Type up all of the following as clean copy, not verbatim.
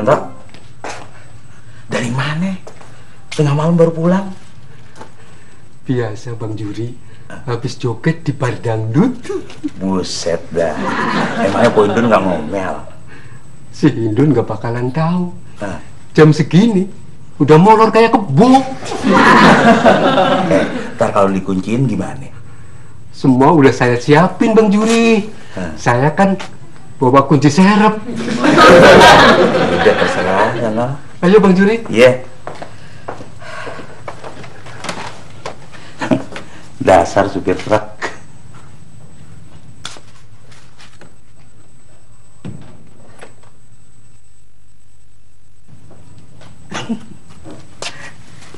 Yanto, dari mana? Tengah malam baru pulang? Biasa Bang Juri, habis joget di bar dangdut. Buset dah, emangnya Po Indun nggak ngomel? Si Indun nggak bakalan tahu. Nah. Jam segini udah molor kayak kebo. Ntar kalau dikunciin gimana? Semua udah saya siapin Bang Juri. Saya kan bawa kunci serep. Udah terserah, Yanto. Ayo Bang Juri. Iya. Dasar supir truk.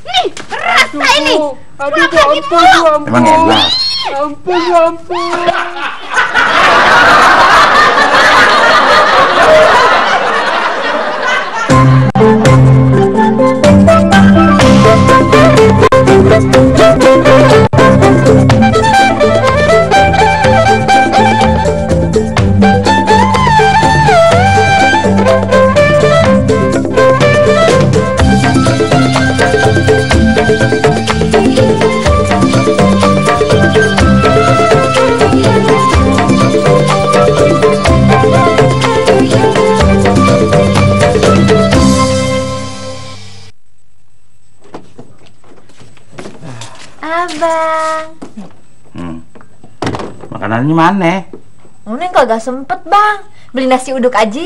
Nih, rasa ini. Ampun. Emang enak? Ampun. Abang. Makanannya mana? Neng kagak sempet bang, beli nasi uduk aja.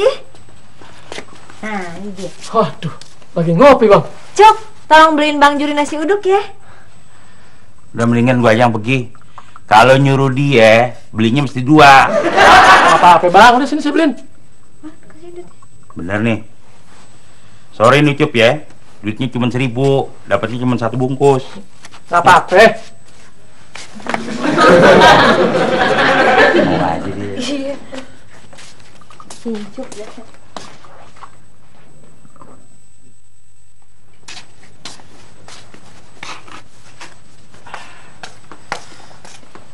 Nah ini dia. Waduh, lagi ngopi Bang. Cuk, tolong beliin Bang Juri nasi uduk ya. Udah mendingan gua aja yang pergi. Kalau nyuruh dia, belinya mesti 2. Apa-apa Bang, udah sini saya beliin. Bener nih. Sorry nih Cup ya, duitnya cuma 1.000, dapatnya cuma 1 bungkus. Gak apa-apa. Mau aja dia. Iya. Cuk ya.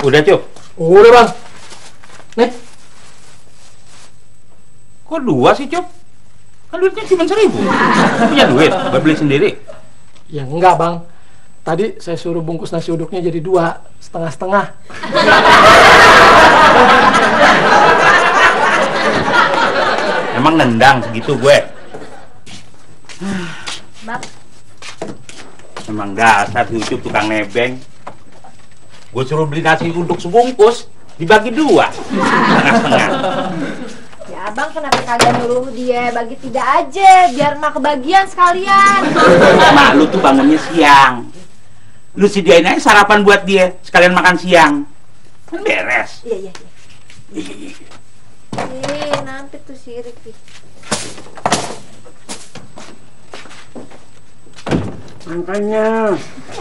Udah Cup? Udah Bang. Nih. Kok 2 sih Cup? Kan duitnya cuma 1.000. Punya duit, buat beli sendiri. Ya enggak Bang. Tadi saya suruh bungkus nasi uduknya jadi 2, setengah-setengah. Emang nendang segitu gue? Bang. Emang dasar si Ucup tukang nebeng. Gue suruh beli nasi uduk sebungkus, dibagi 2, setengah-setengah. Ya abang kenapa kagak nyuruh dia bagi 3 aja, biar mak kebagian sekalian. Mak lu tuh bangunnya siang. Lu sediain aja sarapan buat dia, sekalian makan siang. Kan beres. Iya. Nanti tuh sirik nih. Makanya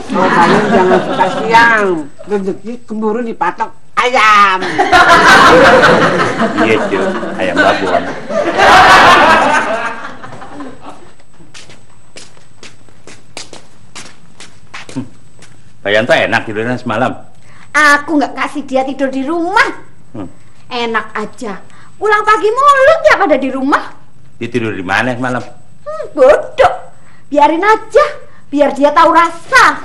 kalau kalian jangan suka siang, rezeki keburu dipatok ayam. Iya Cup, ayam babon. Pak Yanto enak tidurnya semalam? Aku nggak kasih dia tidur di rumah. Enak aja. Pulang pagi mulu tiap ada di rumah. Dia tidur di mana semalam? Bodoh. Biarin aja, biar dia tahu rasa.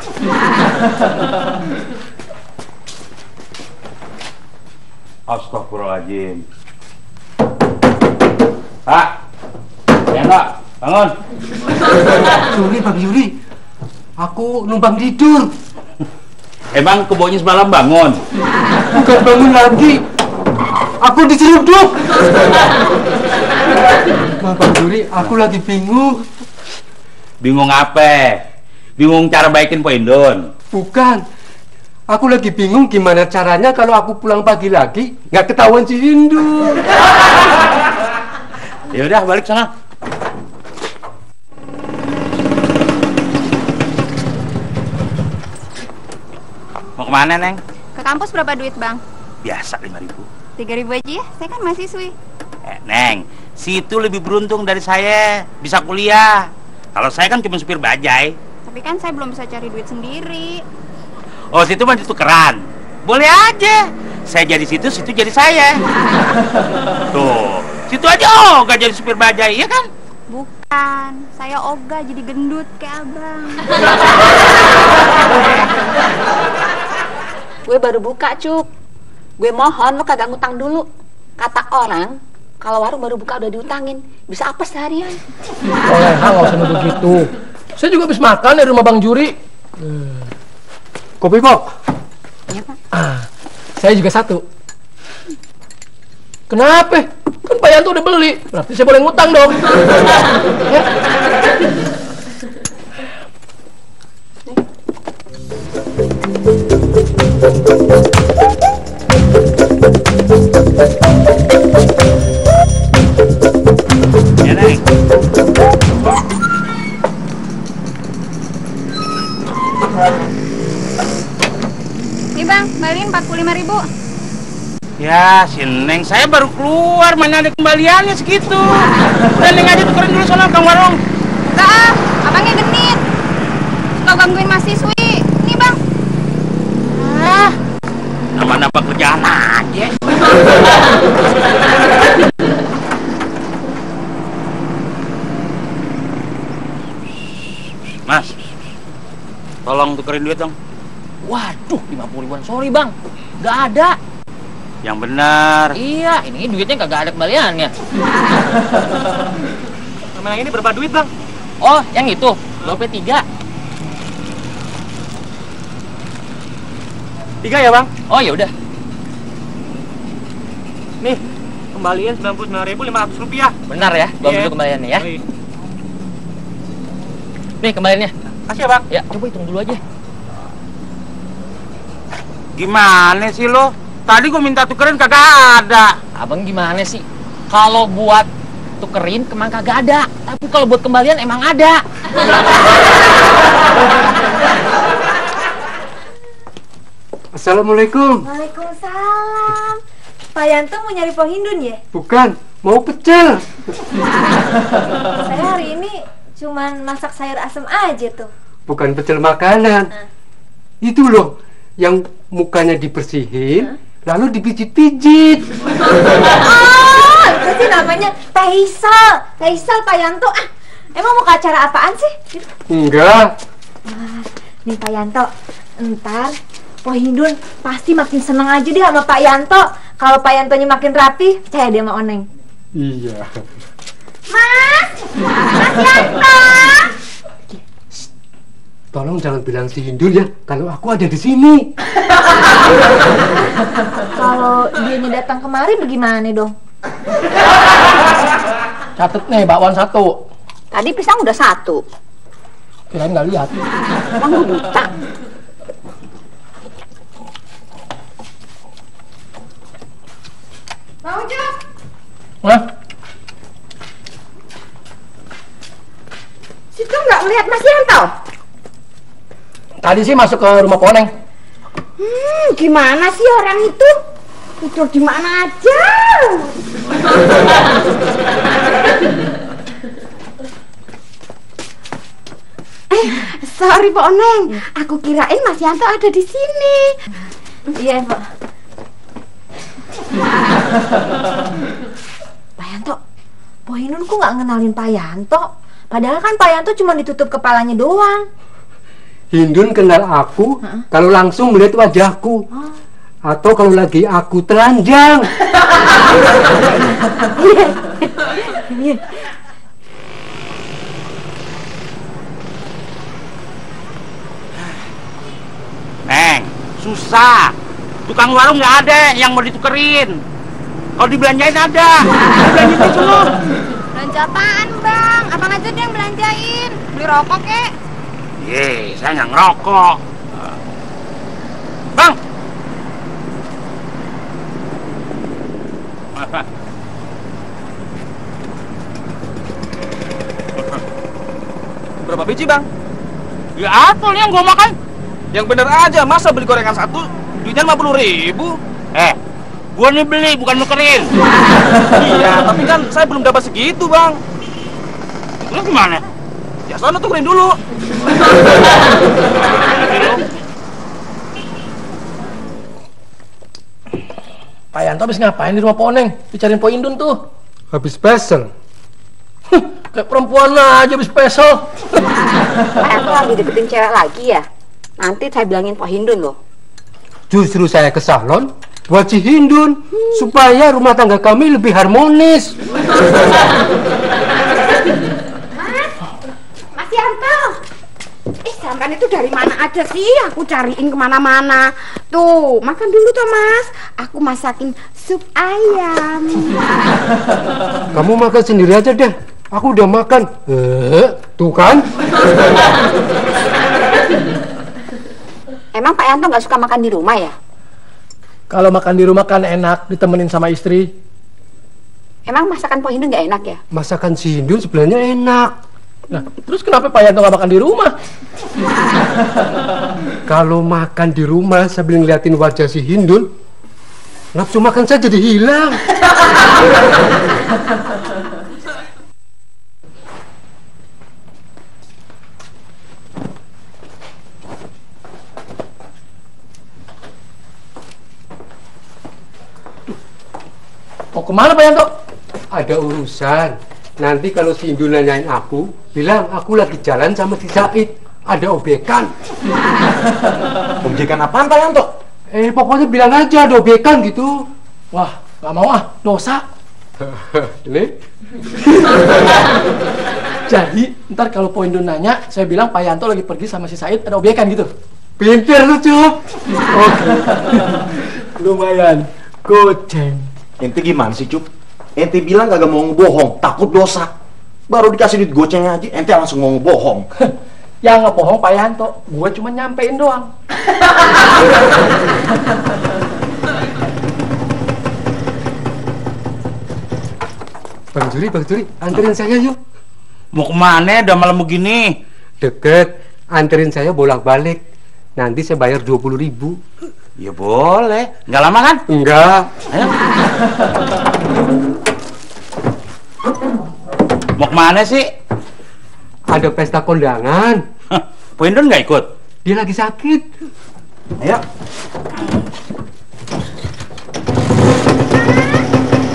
Astagfirullahaladzim. Pak, Yanto, bangun. Juri Bang Juri, aku numpang tidur. Emang kebonya semalam bangun? Bukan bangun lagi, aku diseruduk. Bang Juri, aku lagi bingung. Bingung apa? Bingung cara baikin Po Indun? Bukan, aku lagi bingung gimana caranya kalau aku pulang pagi lagi nggak ketahuan si Hindu. Ya udah balik sana. Mau kemana Neng? Ke kampus berapa duit bang? Biasa 5.000. 3.000 aja ya, saya kan mahasiswi. Neng, si itu lebih beruntung dari saya, bisa kuliah. Kalau saya kan cuma supir bajai. Tapi kan saya belum bisa cari duit sendiri. Oh, situ mah ditukeran. Boleh aja. Saya jadi situ, situ jadi saya. Tuh, situ aja gak jadi supir bajai, ya kan? Bukan. makan. Saya ogah jadi gendut kayak abang. Gue baru buka, Cuk. Gue mohon lo kagak ngutang dulu. Kata orang, kalau warung baru buka udah diutangin, bisa apa seharian? Oleh nggak usah nuduh gitu. Saya juga habis makan dari rumah Bang Juri. Kopi, Pok. Iya, Pak. Saya juga satu. Kenapa? Kan Pak Yanto udah beli. Berarti saya boleh ngutang dong. Ya. Ya, Neng. Nih bang, balikin 45.000. Ya, si Neng saya baru keluar, mana ada kembaliannya segitu. Udah Neng aja tukerin dulu sono Kang Warung. Enggak ah, abangnya genit. Suka gangguin mahasiswi. Nih bang. Ah, nambah-nambah kerjaan aja. Mas, tolong tukerin duit dong. Waduh, 50 ribuan. Sorry bang, nggak ada. Yang benar. Iya, ini duitnya kagak ada kembaliannya. Sama yang ini berapa duit, Bang? Oh, yang itu, Dompet 3. 3 ya, Bang? Oh ya udah. Nih, kembaliin 99.500 rupiah. Benar ya, gua ambil Iya. dulu kembaliannya ya. Oh, iya. Nih kembaliannya. Kasih ya, Bang. Ya, coba hitung dulu aja. Gimana sih lo? Tadi gua minta tukerin kagak ada. Abang gimana sih? Kalau buat tukerin emang kagak ada, tapi kalau buat kembalian emang ada. Assalamualaikum. Waalaikumsalam. Pak Yanto mau nyari Poh Hindun ya? Bukan, mau pecel. Saya hari ini cuman masak sayur asem aja tuh. Bukan pecel makanan. Itu loh, yang mukanya dibersihin, lalu dipijit-pijit. Oh, itu sih namanya Taisal. Taisal Pak Yanto. Ah, emang mau ke acara apaan sih? Enggak. Nih Pak Yanto, ntar Poh Hindun pasti makin seneng aja deh sama Pak Yanto. Kalau Pak Yantonya makin rapi, percaya dia sama Oneng. Iya. Mas Yanto. Tolong jangan bilang si Hindun ya, kalau aku ada di sini. Kalau dia datang kemari bagaimana dong? Catet nih, bakwan 1. Tadi pisang udah 1. Kirain nggak lihat. Emang gue buta. Mau Jok? Hah? Situ nggak melihat Mas Yanto? Tadi sih masuk ke rumah Poneng. Gimana sih orang itu? Tidur di mana aja? Sorry Pak Oneng, aku kirain Mas Yanto ada di sini. Iya Pak. Pak Yanto, Poh Hindun kok nggak ngenalin Pak Yanto? Padahal kan Pak Yanto cuma ditutup kepalanya doang. Hindun kenal aku kalau langsung melihat wajahku. Atau kalau lagi aku telanjang. Neng, susah. Tukang warung nggak ada yang mau ditukerin. Kalau dibelanjain ada. Dibelanjain itu lo. Belanja apaan bang? Abang aja deh yang belanjain. Beli rokok kek. Ye, saya nggak ngerokok. Bang. Berapa biji, Bang? Ya apa nih yang gua makan? Yang bener aja, masa beli gorengan 1 duitnya 50.000? Gua nih beli bukan nukerin. Iya, tapi kan saya belum dapat segitu, Bang. Lu gimana? Ya sono tukerin dulu. Pak Yanto habis ngapain di rumah Poneng? Dicariin Poh Hindun tuh. Habis basel. Kayak perempuan aja spesial. Pak Yanto lagi deketin cewek lagi ya? Nanti saya bilangin Pak Hindun loh. Justru saya ke salon buat si Hindun supaya rumah tangga kami lebih harmonis. Mas Yanto. Sampean itu dari mana aja sih? Aku cariin kemana-mana. Tuh, makan dulu toh Mas. Aku masakin sup ayam. Kamu makan sendiri aja deh. Aku udah makan. Tuh kan? Emang Pak Yanto nggak suka makan di rumah ya? Kalau makan di rumah kan enak, ditemenin sama istri. Emang masakan Pak Hindun nggak enak ya? Masakan si Hindun sebenarnya enak. Nah, terus kenapa Pak Yanto nggak makan di rumah? Kalau makan di rumah sambil ngeliatin wajah si Hindun, nafsu makan saya jadi hilang. Mau kemana Pak Yanto? Ada urusan. Nanti kalau si Hindun nanyain aku, bilang aku lagi jalan sama si Said. Ada obekan. Obekan apaan Pak Yanto? Pokoknya bilang aja ada obekan gitu. Wah, nggak mau ah, dosa. Ini? Jadi, ntar kalau Pak Hindun nanya, saya bilang Pak Yanto lagi pergi sama si Said, ada obekan gitu. Pinter lu, Cup. Oke. Lumayan. Goceng. Ente gimana sih, Cup? Ente bilang kagak mau ngebohong, takut dosa. Baru dikasih duit gocengnya aja, ente langsung mau ngebohong. Ya nggak bohong Pak Yanto, gue cuma nyampein doang. Bang Juri, anterin saya yuk. Mau kemana? Udah malam begini. Deket, anterin saya bolak-balik. Nanti saya bayar 20.000. Ya boleh. Nggak lama kan? Enggak. Ayo. Mau kemana sih? Ada pesta kondangan. Pak Hindun nggak ikut? Dia lagi sakit. Ayo.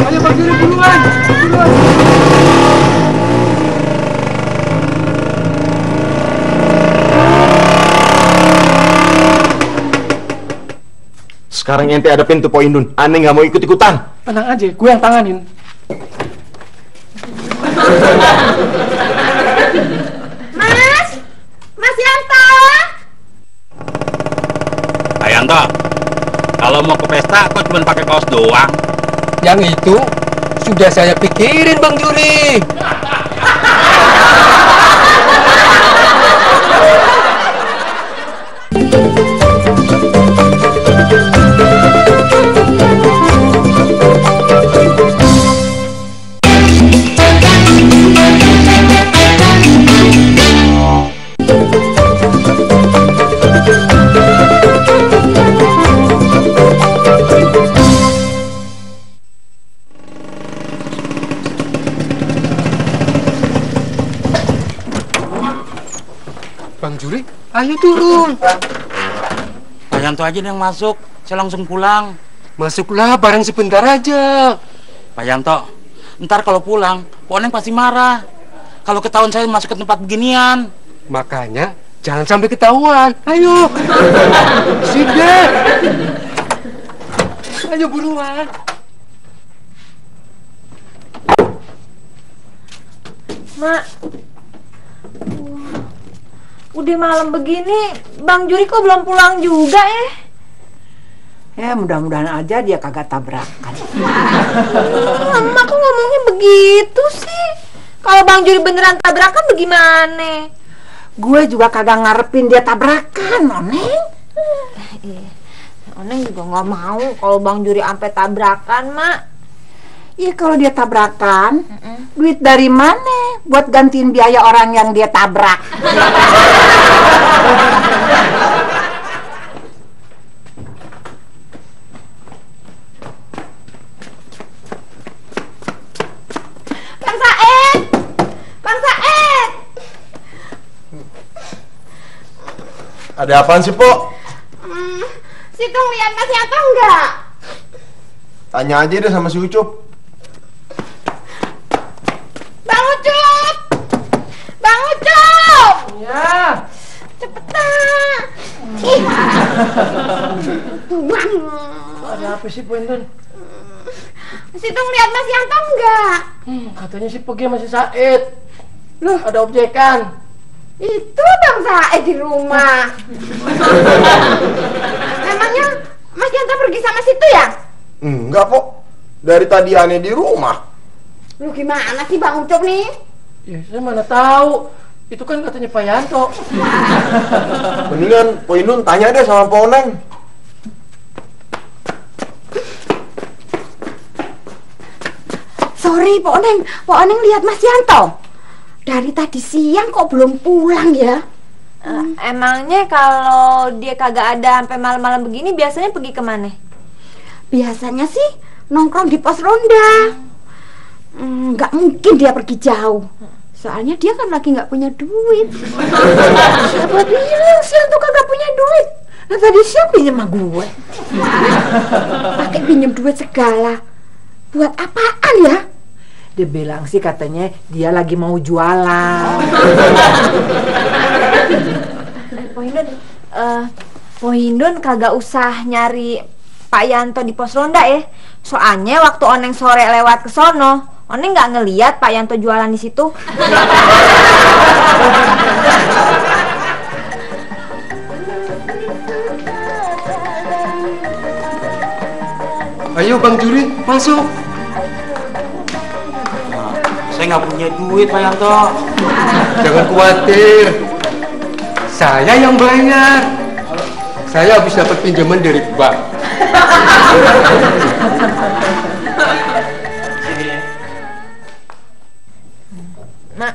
Ayo Bang Juri, buruan. Sekarang ente ada pintu Pak Hindun, aneh nggak mau ikut-ikutan. Tenang aja, gue yang tanganin. Mas Yanto. Pak Yanto, kalau mau ke pesta kok cuma pakai kaos doang? Yang itu sudah saya pikirin Bang Juri. Bang Juri, ayo turun. Pak Yanto aja yang masuk, saya langsung pulang. Masuklah, bareng sebentar aja. Pak Yanto, ntar kalau pulang, Pak Oneng pasti marah. Kalau ketahuan saya masuk ke tempat beginian. Makanya jangan sampai ketahuan. Ayo. Sini. Ayo buruan. Mak. Udah malam begini, Bang Juri kok belum pulang juga ya? Ya mudah-mudahan aja dia kagak tabrakan. Mama kok ngomongnya begitu sih? Kalau Bang Juri beneran tabrakan bagaimana? Gue juga kagak ngarepin dia tabrakan, Oneng. Oneng juga nggak mau kalau Bang Juri sampai tabrakan, Mak. Iya kalau dia tabrakan, duit dari mana buat gantiin biaya orang yang dia tabrak? Bang Said. Bang Said. Ada apaan sih, Pok? Situ lihat Mas Yanto enggak? Tanya aja deh sama si Ucup. Bang Ucup. sih Poindun? Situ ngeliat Mas Yanto enggak? Katanya sih pergi masih Said. Loh, ada objekan. Itu Bang Said di rumah. Emangnya Mas Yanto pergi sama situ ya? Enggak, Pok. Dari tadi aneh di rumah. Lu gimana sih Bang Ucup nih? Ya, saya mana tahu. Itu kan katanya Pak Yanto. Mendingan Poindun tanya deh sama Pak Oneng. Sorry Pak Oneng lihat Mas Yanto. Dari tadi siang kok belum pulang ya? Emangnya kalau dia kagak ada sampai malam-malam begini biasanya pergi kemana? Biasanya sih nongkrong di pos ronda. Nggak mungkin dia pergi jauh. Soalnya dia kan lagi nggak punya duit. Siapa bilang si Yanto kagak punya duit? Nah tadi siapa pinjam sama gue? Pakai pinjam duit segala. Buat apaan ya? Dia bilang sih katanya dia lagi mau jualan. Pohindun kagak usah nyari Pak Yanto di pos ronda ya. Soalnya waktu Oneng sore lewat ke sono, Oneng nggak ngeliat Pak Yanto jualan di situ. Ayo Bang Juri, masuk. Saya nggak punya duit, Pak Yanto. Jangan khawatir. Saya yang bayar. Saya habis dapat pinjaman dari bank. Mak,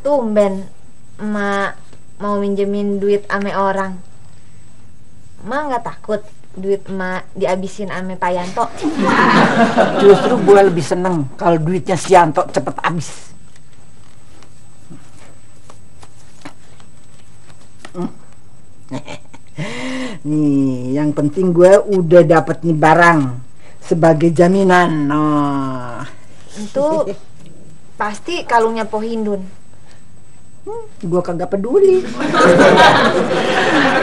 tumben Mak mau minjemin duit ame orang. Mak nggak takut duit Mak dihabisin ame Pak Yanto? Justru gue lebih seneng kalau duitnya si Yanto cepet habis. Nih, yang penting gue udah dapet nih barang sebagai jaminan. Nah, Itu pasti kalungnya Pohindun. gue kagak peduli.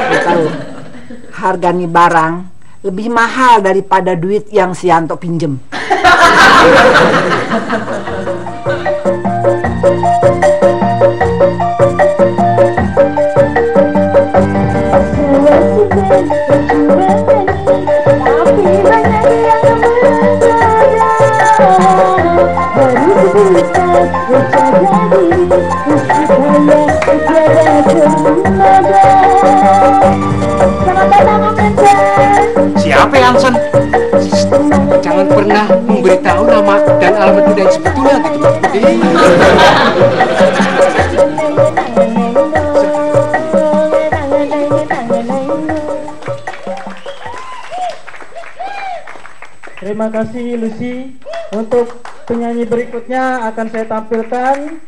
Gue tahu harga nih barang lebih mahal daripada duit yang si Yanto pinjem. Siapa Hansen? Jangan pernah memberitahu nama dan alamat tidak yang sebetulnya gitu Bang Budi. Terima kasih Lucy. Untuk penyanyi berikutnya akan saya tampilkan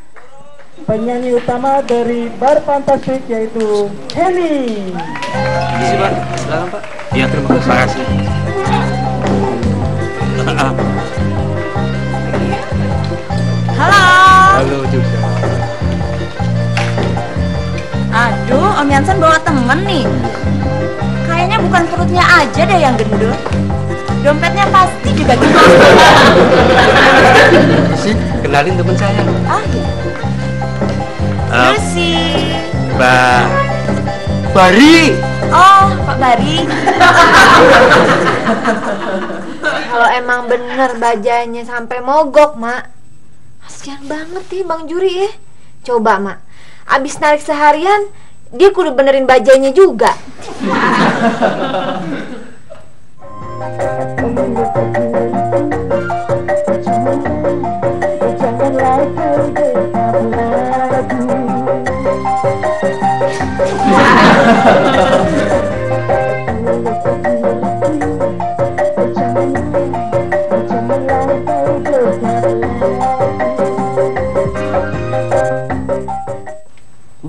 penyanyi utama dari Bar Fantastik yaitu Henny. Terima kasih Pak, silakan Pak. Iya, terima kasih. Halo. Halo juga. Aduh, Om Yansen bawa temen nih. Kayaknya bukan perutnya aja deh yang gendut. Dompetnya pasti juga gendut. Lucy, kenalin teman saya. Ah ya. Lucy. Bari. Oh, Pak Bari. Kalau emang bener bajanya sampai mogok, Mak, kasian banget nih Bang Juri ya. Coba, Mak, abis narik seharian dia kudu benerin bajanya juga.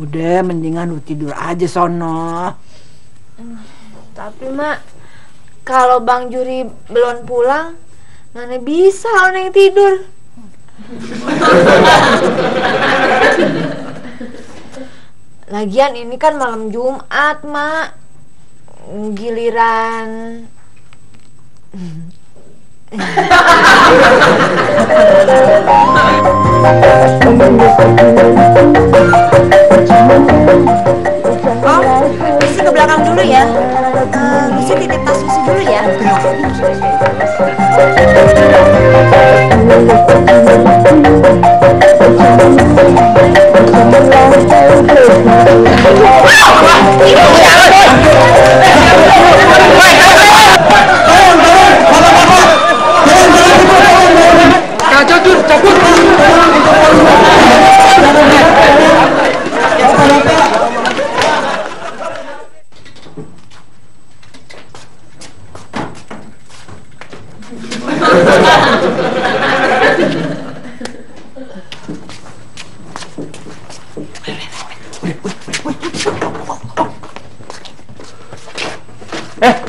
Udah, mendingan lu tidur aja sono. Tapi Mak, kalau Bang Juri belum pulang, mana bisa orang yang tidur. Lagian ini kan malam Jumat, Mak. Giliran Oh, Lucy ke belakang dulu ya. Lucy titip tas Lucy dulu ya.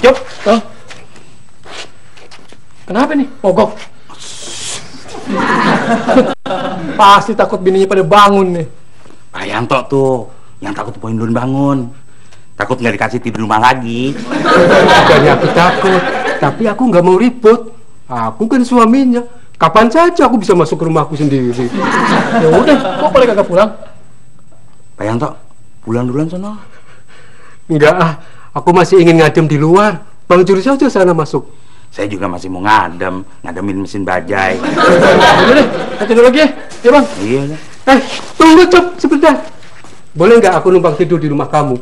Cuk. Kenapa nih? Mogok. Pasti takut bininya pada bangun nih. Pak Yanto tuh yang takut poin Dun bangun. Takut nggak dikasih tidur rumah lagi. Bukannya aku takut, tapi aku nggak mau ribut. Aku kan suaminya. Kapan saja aku bisa masuk ke rumahku sendiri. Ya udah, kok boleh kagak pulang? Pak Yanto, pulang duluan sono. Enggak ah, aku masih ingin ngadem di luar. Bang Juri saja sana masuk. Saya juga masih mau ngademin mesin bajai. Udah deh, kita tidur lagi ya. Ya bang. Iya deh. Tunggu Cep, sebentar. Boleh nggak aku numpang tidur di rumah kamu?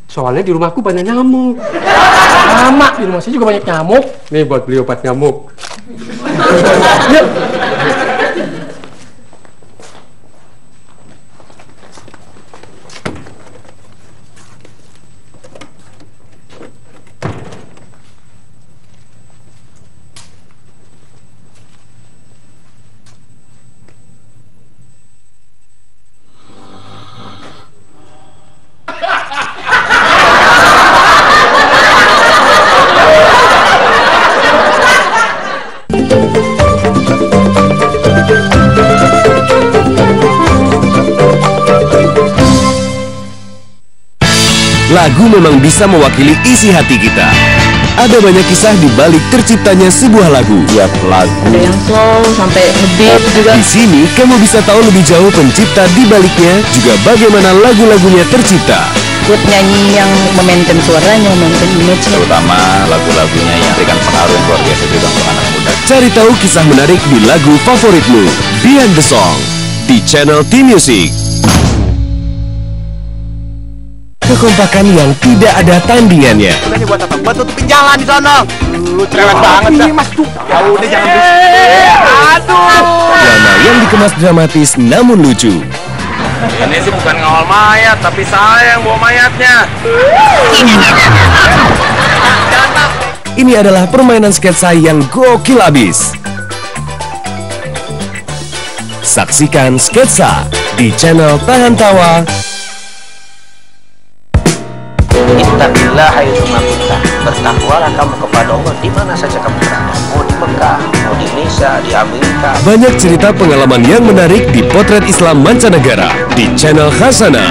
Soalnya di rumahku banyak nyamuk. Sama, di rumah saya juga banyak nyamuk. Nih buat beli obat nyamuk. Yuk. Lagu memang bisa mewakili isi hati kita. Ada banyak kisah di balik terciptanya sebuah lagu. Tiap lagu ada yang slow sampai ngebeat juga. Di sini kamu bisa tahu lebih jauh pencipta di baliknya, juga bagaimana lagu-lagunya tercipta. Buat nyanyi yang memaintain suaranya, memaintain image-nya. Terutama lagu-lagunya yang memberikan pengaruh yang luar biasa juga untuk anak muda. Cari tahu kisah menarik di lagu favoritmu, Behind the Song, di channel T-Music. Kekompakan yang tidak ada tandingannya. Udah nih buat apa? Buat tutupin jalan di sana. Lu cerewet banget dah. Mas tuh. Ya udah jangan Aduh. Drama yang dikemas dramatis namun lucu. Ini sih bukan ngawal mayat, tapi saya yang bawa mayatnya. Ini adalah permainan sketsa yang gokil abis. Saksikan sketsa di channel Tahan Tawa. Ittaqillaha haitsuma kunta. Bertakwalah kamu kepada Allah di mana saja kamu berada. Mau di Mekah, mau di Indonesia, di Amerika. Banyak cerita pengalaman yang menarik di Potret Islam Mancanegara di channel Khasana.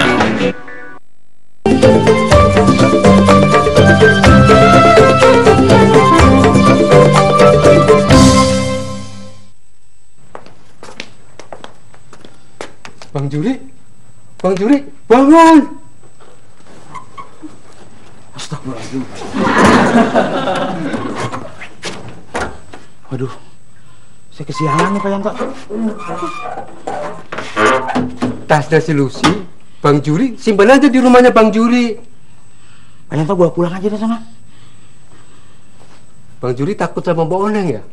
Bang Juri, bangun! Astagfirullahaladzim. Waduh, saya kesiangan nih Pak Yanto. Tasnya si Lucy, Bang Juri, simpan aja di rumahnya Bang Juri. Pak Yanto bawa pulang aja deh sana. Bang Juri takut sama Mbak Oneng ya?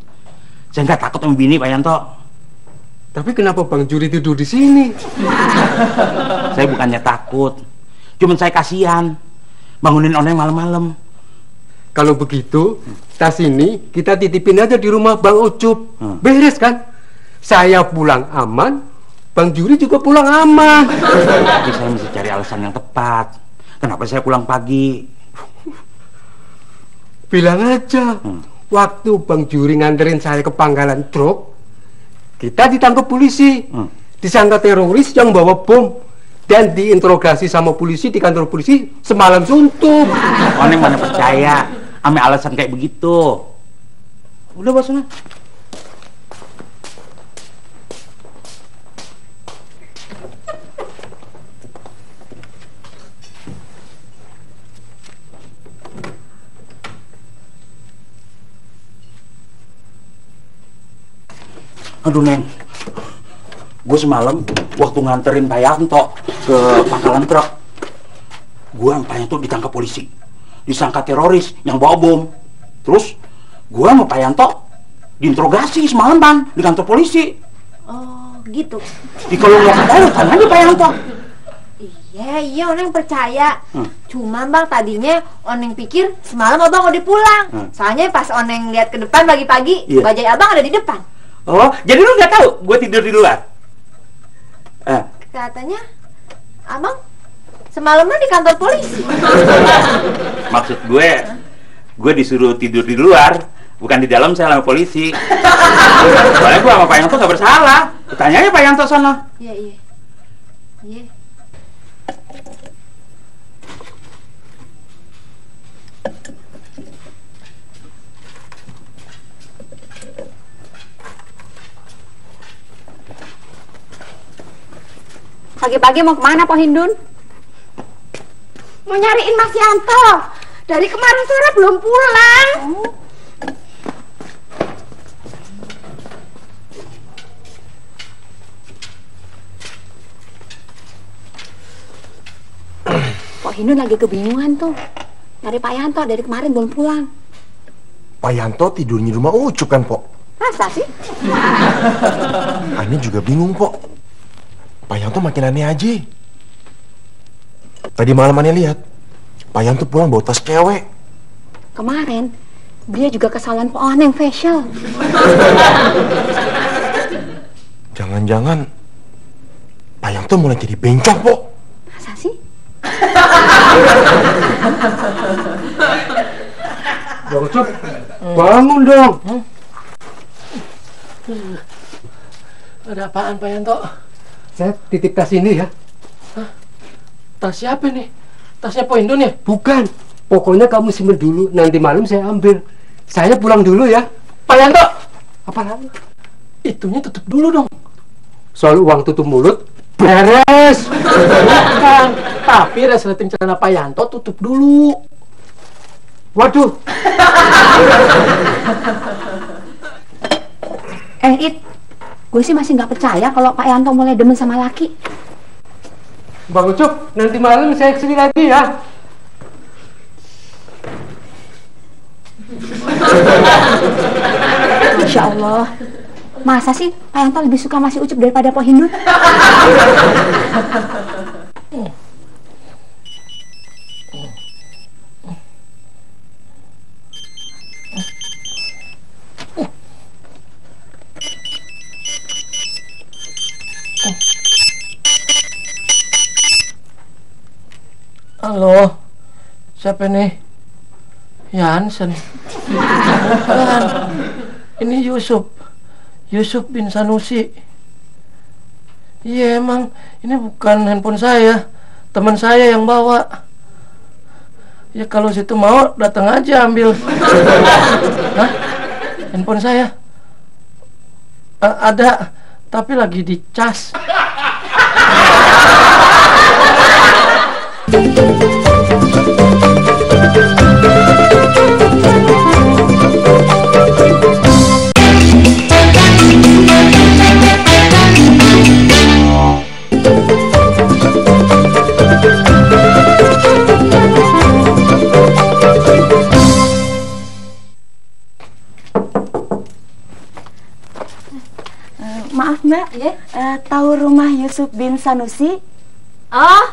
Saya nggak takut sama bini Pak Yanto. Tapi kenapa Bang Juri tidur di sini? Saya bukannya takut, cuman saya kasihan bangunin Oneng malam-malam. Kalau begitu, tas ini kita titipin aja di rumah Bang Ucup. Beres kan? Saya pulang aman, Bang Juri juga pulang aman. Tapi saya mesti cari alasan yang tepat. Kenapa saya pulang pagi? Bilang aja, waktu Bang Juri nganterin saya ke pangkalan truk, kita ditangkap polisi, disangka teroris yang bawa bom, dan diinterogasi sama polisi di kantor polisi semalam suntuk. Oneng mana percaya? ame alasan kayak begitu. Udah bos sana. Aduh Neng, gue semalam waktu nganterin Pak Yanto ke pangkalan truk, gue sama Pak Yanto ditangkap polisi, disangka teroris yang bawa bom. Terus gue sama Pak Yanto diinterogasi semalam Bang di kantor polisi. Oh gitu. Kalau nggak percaya tanya aja Pak Yanto. Iya, Oneng percaya. Cuma Bang tadinya Oneng pikir semalam Abang udah pulang. Soalnya pas Oneng lihat ke depan pagi-pagi, bajai Abang ada di depan. Oh, jadi lu nggak tahu gue tidur di luar? Katanya Abang semalaman di kantor polisi. Maksud gue disuruh tidur di luar, bukan di dalam sel sama polisi. Soalnya gue sama Pak Yanto nggak bersalah. Tanya aja Pak Yanto sana. Iya. Pagi-pagi mau kemana, Pak Hindun? Mau nyariin Mas Yanto. Dari kemarin sore belum pulang. Pak Hindun lagi kebingungan tuh. Nyari Pak Yanto dari kemarin belum pulang. Pak Yanto tidurnya di rumah Ucup kan, Pok? Masa sih? Ani juga bingung, Pok. Pak Yanto makin aneh aja. Tadi malam Ani lihat Pak Yanto pulang bawa tas cewek. Kemarin dia juga kesalahan Pak Oneng facial. Jangan-jangan Pak Yanto mulai jadi bencong, Pok. Masa sih? Bang Ucup, bangun dong. Ada apaan Pak Yanto? Saya titip tas ini ya. Hah? Tas siapa nih? Tasnya Pak Hindun ya? Bukan. Pokoknya kamu simpen dulu. Nanti malam saya ambil. Saya pulang dulu ya. Pak Yanto! Apa lagi? Itunya tutup dulu dong. Soal uang tutup mulut, beres. Bukan. Tapi resleting celana Pak Yanto tutup dulu. Waduh. It, gue sih masih nggak percaya kalau Pak Yanto mulai demen sama laki. Bang Ucup, nanti malam saya kesini lagi ya. Masya Allah. Masa sih Pak Yanto lebih suka masih Ucup daripada Pak Hindun? Halo, siapa nih? Yansen. Bukan. Ini Yusuf bin Sanusi. Iya emang, ini bukan handphone saya, teman saya yang bawa. Ya kalau situ mau datang aja ambil. Hah? Handphone saya? Ada, tapi lagi dicas. Maaf Mbak, tahu rumah Yusuf bin Sanusi? Oh,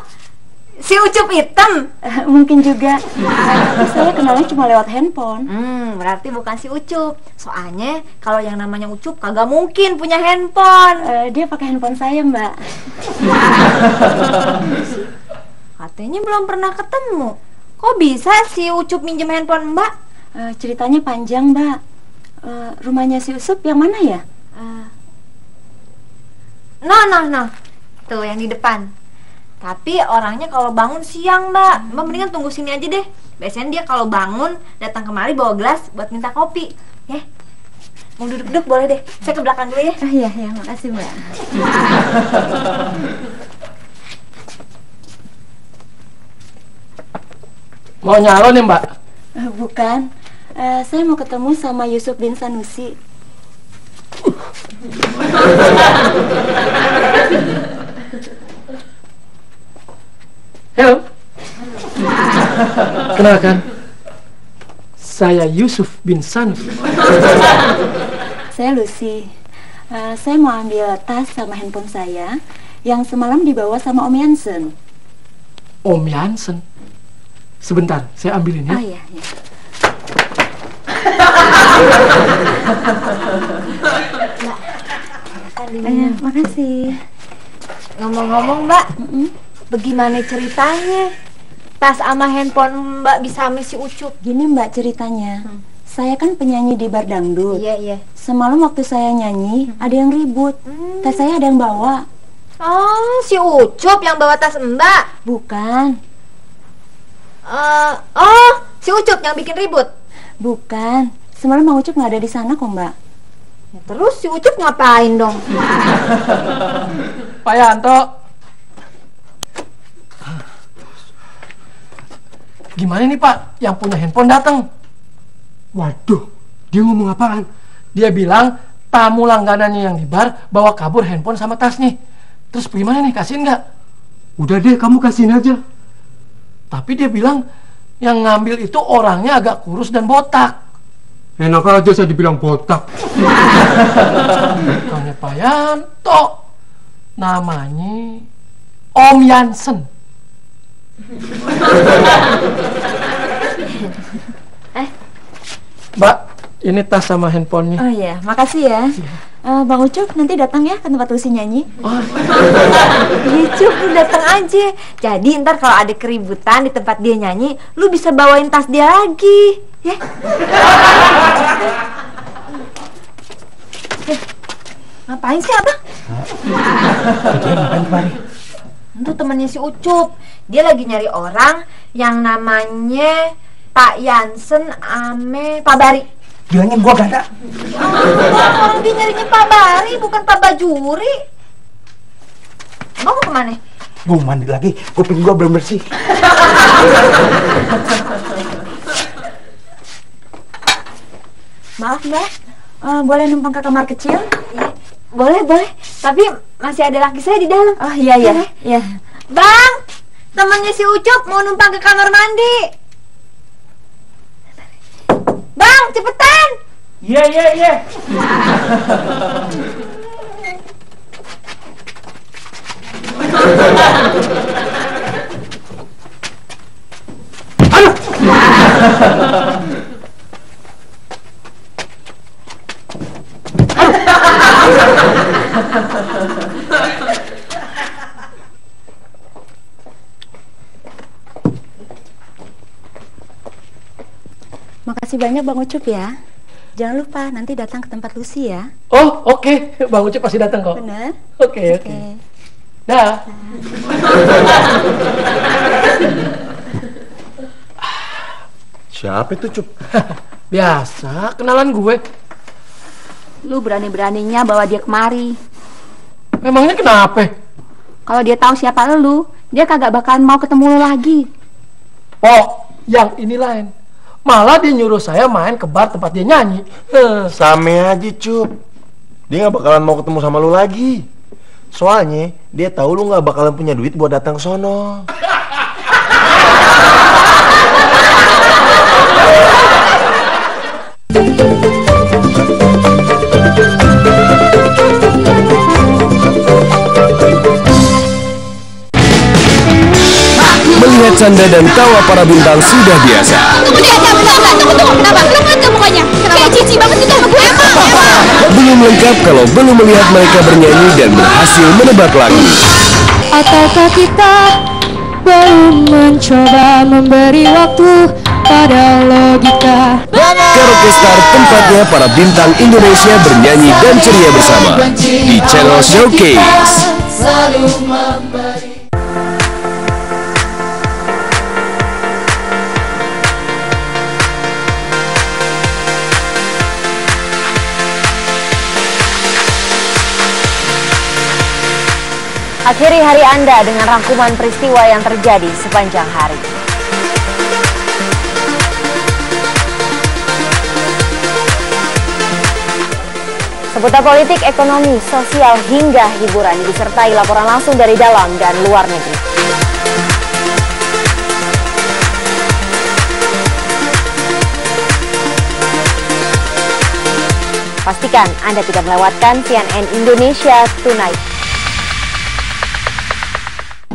si Ucup hitam? Mungkin juga. Saya kenalnya cuma lewat handphone. Berarti bukan si Ucup. Soalnya kalau yang namanya Ucup kagak mungkin punya handphone. Dia pakai handphone saya, Mbak. Katanya belum pernah ketemu. Kok bisa si Ucup minjem handphone Mbak? Ceritanya panjang, Mbak. Rumahnya si Ucup yang mana ya? Nah. Tuh yang di depan. Tapi orangnya kalau bangun siang, Mbak. Mbak mendingan tunggu sini aja deh. Biasanya dia kalau bangun datang kemari bawa gelas buat minta kopi. Ya. Mau duduk-duduk boleh deh. Saya ke belakang dulu ya. Oh iya, makasih Mbak. Mau nyalon nih Mbak? Bukan, saya mau ketemu sama Yusuf bin Sanusi. Halo. Kenalkan, saya Yusuf bin Sanusi. Saya Lucy. Saya mau ambil tas sama handphone saya yang semalam dibawa sama Om Yansen. Om Yansen? Sebentar, saya ambilin ya. Oh iya. Makasih. Ngomong-ngomong Mbak, bagaimana ceritanya tas sama handphone Mbak bisa sama si Ucup? Gini Mbak ceritanya, saya kan penyanyi di bar dangdut. Iya. Semalam waktu saya nyanyi, ada yang ribut. Tas saya ada yang bawa. Oh, si Ucup yang bawa tas Mbak? Bukan. Si Ucup yang bikin ribut? Bukan. Semalam Mang Ucup nggak ada di sana kok Mbak. Ya, terus si Ucup ngapain dong? Pak Yanto. Gimana nih Pak, yang punya handphone datang? Waduh, dia ngomong apaan? Dia bilang tamu langganannya yang di bar bawa kabur handphone sama tasnya. Terus gimana nih, kasihin nggak? Udah deh, kamu kasihin aja. Tapi dia bilang yang ngambil itu orangnya agak kurus dan botak. Enak aja saya dibilang botak. Bukannya Pak Yanto, namanya Om Yansen. Mbak, ini tas sama handphonenya. Oh iya, makasih ya. Bang Ucup nanti datang ya ke tempat Lucy nyanyi. Iya Cup, lu datang aja. Jadi ntar kalau ada keributan di tempat dia nyanyi, lu bisa bawain tas dia lagi, ya. Ngapain sih Abang? Ngapain kemari? Itu temannya si Ucup. Dia lagi nyari orang yang namanya Pak Yansen ame Pak Bari. Bilangin gua gak ada. Orang dia nyarinya Pak Bari, bukan Pak Bajuri. Mau kemana? Gua mandi lagi, kuping gua belum bersih. Maaf Mbak, boleh numpang ke kamar kecil? Boleh. Tapi masih ada laki saya di dalam. Oh iya. Bang, temannya si Ucup mau numpang ke kamar mandi. Bang, cepetan. Iya. Makasih banyak Bang Ucup ya. Jangan lupa nanti datang ke tempat Lucy ya. Oh, oke. Bang Ucup pasti datang kok. Bener? Oke. Dah. Siapa itu Cup? Biasa, kenalan gue. Lu berani-beraninya bawa dia kemari. Memangnya kenapa? Kalau dia tahu siapa lu, dia kagak bakalan mau ketemu lu lagi. Oh, yang ini lain. Malah dia nyuruh saya main ke bar tempat dia nyanyi. Same aja Cup. Dia gak bakalan mau ketemu sama lu lagi. Soalnya dia tahu lu gak bakalan punya duit buat datang ke sono. Melihat canda dan tawa para bintang sudah biasa. Tunggu, kenapa? Lu ngeliat gak mukanya? Kayak cici banget gitu sama gue. Belum lengkap kalau belum melihat mereka bernyanyi dan berhasil menebak lagu. Ataukah kita belum mencoba memberi waktu pada logika? Karaoke Star, tempatnya para bintang Indonesia bernyanyi dan ceria bersama di channel Showcase. Selalu memberi. Akhiri hari Anda dengan rangkuman peristiwa yang terjadi sepanjang hari. Seputar politik, ekonomi, sosial, hingga hiburan disertai laporan langsung dari dalam dan luar negeri. Pastikan Anda tidak melewatkan CNN Indonesia Tonight.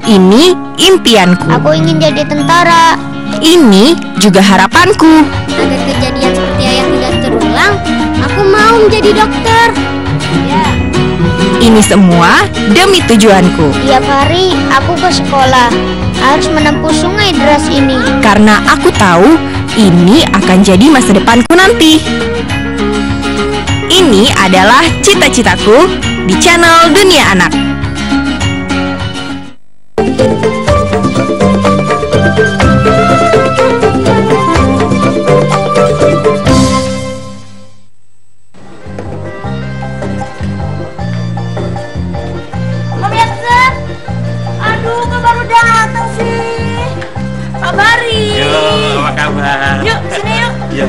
Ini impianku. Aku ingin jadi tentara. Ini juga harapanku. Agar kejadian seperti ayah tidak terulang, aku mau menjadi dokter. Ya. Ini semua demi tujuanku. Tiap hari aku ke sekolah, harus menempuh sungai deras ini. Karena aku tahu ini akan jadi masa depanku nanti. Ini adalah cita-citaku di channel Dunia Anak. Om Yansen, aduh kok baru datang sih? Kabari. Yuk, apa kabar? Yuk, sini yuk. Iya.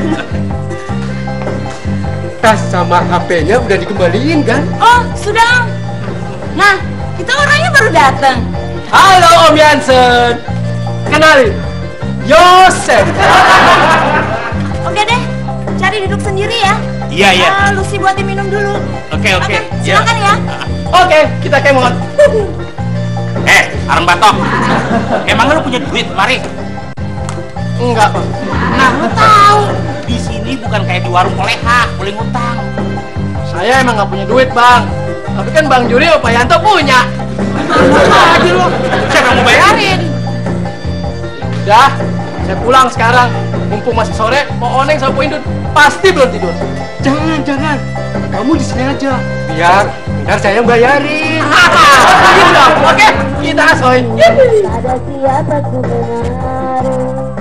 Tas sama HP-nya udah dikembaliin kan? Oh, sudah. Nah, kita orangnya baru datang. Halo Om Yansen. Kenalin, Yosef. Oke deh, cari duduk sendiri ya. Iya, iya. Lucy buatin minum dulu. Oke. Silakan ya. Oke, kita kemot. Areng Batok. Emang lu punya duit, mari? Enggak, Pak. Nah, lu tahu di sini bukan kayak di warung koleha, boleh ngutang. Saya emang nggak punya duit, Bang. Tapi kan Bang Juri Pak Yanto punya. Aja lu, siapa yang mau bayarin? Udah, saya pulang sekarang. Mumpung masih sore, Po Oneng sama Po Indun pasti belum tidur. Jangan. Kamu di sini aja. Biar saya yang bayarin. Oke, kita asoy. Ada siapa sebenarnya?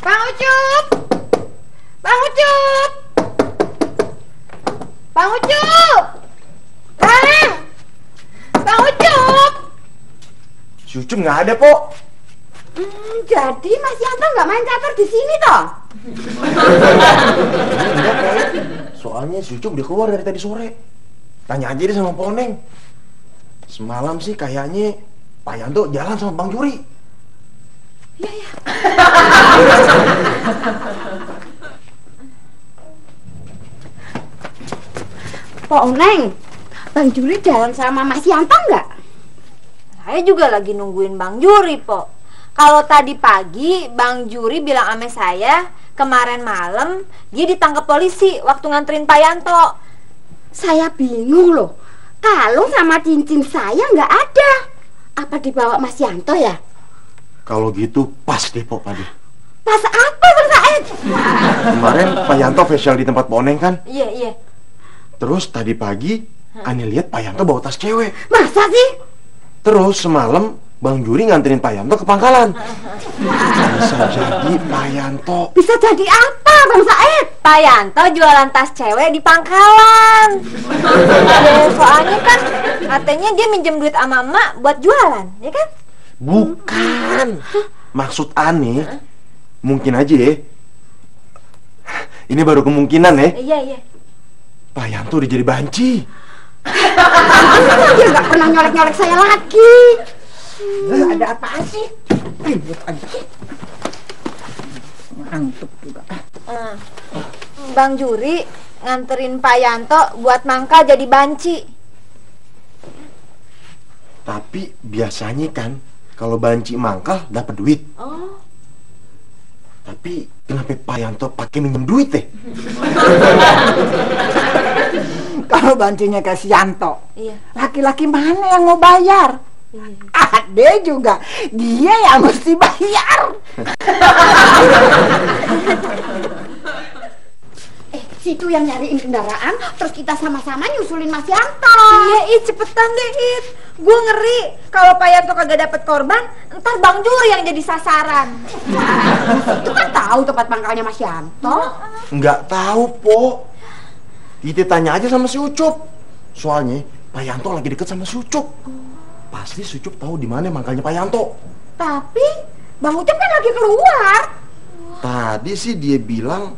Bang Ucup! Bang Ucup! Bang Ucup! Bang Ucup! Si Ucup nggak ada, Po. Jadi Mas Yanto nggak main catur di sini toh? Enggak, Po. Soalnya si Ucup udah keluar dari tadi sore. Tanya aja deh sama Po Oneng. Semalam sih kayaknya Pak Yanto jalan sama Bang Juri. Iya. Pak Oneng, Bang Juri jalan sama Mas Yanto nggak? Saya juga lagi nungguin Bang Juri, Po. Kalau tadi pagi Bang Juri bilang sama saya, kemarin malam dia ditangkap polisi waktu nganterin Pak Yanto. Saya bingung loh. Kalau sama cincin saya nggak ada. Apa dibawa Mas Yanto ya? Kalau gitu pas deh, Po, Padi. Pas apa, Bang Said? Kemarin Pak Yanto facial di tempat Po Oneng kan? Iya. Terus tadi pagi Ane lihat Pak Yanto bawa tas cewek. Masa sih? Terus semalam Bang Juri nganterin Pak Yanto ke pangkalan. Bisa jadi Pak Yanto. Bisa jadi apa, Bang Said? Pak Yanto jualan tas cewek di pangkalan. Ya, soalnya kan katanya dia minjem duit sama emak buat jualan, ya kan? Bukan. Maksud Ane, mungkin aja ya. Ini baru kemungkinan ya. Iya. Pak Yanto udah jadi banci. Dia nggak pernah nyolek-nyolek saya lagi. Ada apaan sih? Ribut aja. Ngantuk juga. Bang Juri nganterin Pak Yanto buat mangkal jadi banci. Tapi biasanya kan kalau banci mangkal dapat duit. Oh. Tapi kenapa Pak Yanto pakai minjem duit deh? Kalau bancinya ke si Yanto, Iya. laki-laki mana yang mau bayar? Ade juga, dia yang mesti bayar. Situ yang nyariin kendaraan, terus kita sama-sama nyusulin Mas Yanto. Iya, cepetan deh, Gue ngeri kalau Pak Yanto kagak dapet korban, ntar Bang Juri yang jadi sasaran. Itu kan tahu tempat pangkalnya Mas Yanto. Nggak tahu, Po. Kita tanya aja sama si Ucup. Soalnya Pak Yanto lagi deket sama si Ucup. Pasti si Ucup tahu di mana mangkalnya Pak Yanto. Tapi Bang Ucup kan lagi keluar. Tadi sih dia bilang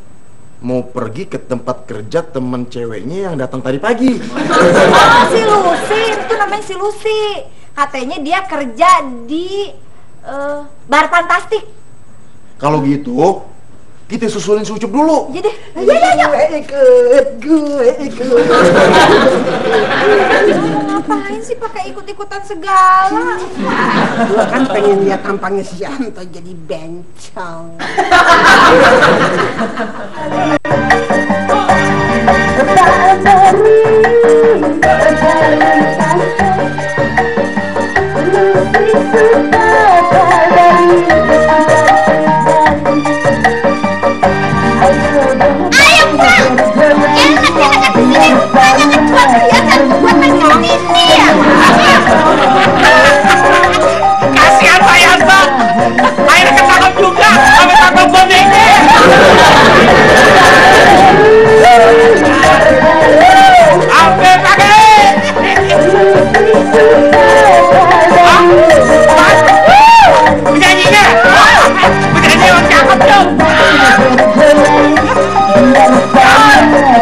mau pergi ke tempat kerja temen ceweknya yang datang tadi pagi. Oh, si Lucy, itu namanya si Lucy. Katanya dia kerja di bar fantastik. Kalau gitu, kita susulin si Ucup dulu. Jadi, Gue ikut. ngapain sih pakai ikut-ikutan segala? Gue kan pengen lihat tampangnya si Yanto jadi bencong. Kasihan Pak Yanto, akhirnya ketangkap juga sampai tangkap boneknya. Sampai pakai. Penyanyinya, penyanyi yang cakep dong.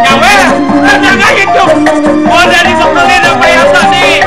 Nyawer, jangan gitu. Mau dari sebelumnya dong Pak Yanto nih.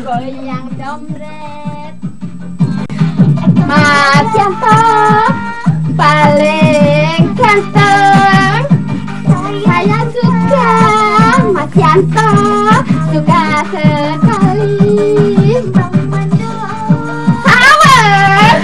Goyang dompet. Mas Yanto paling ganteng. Saya suka Mas Yanto, suka sekali. Awas.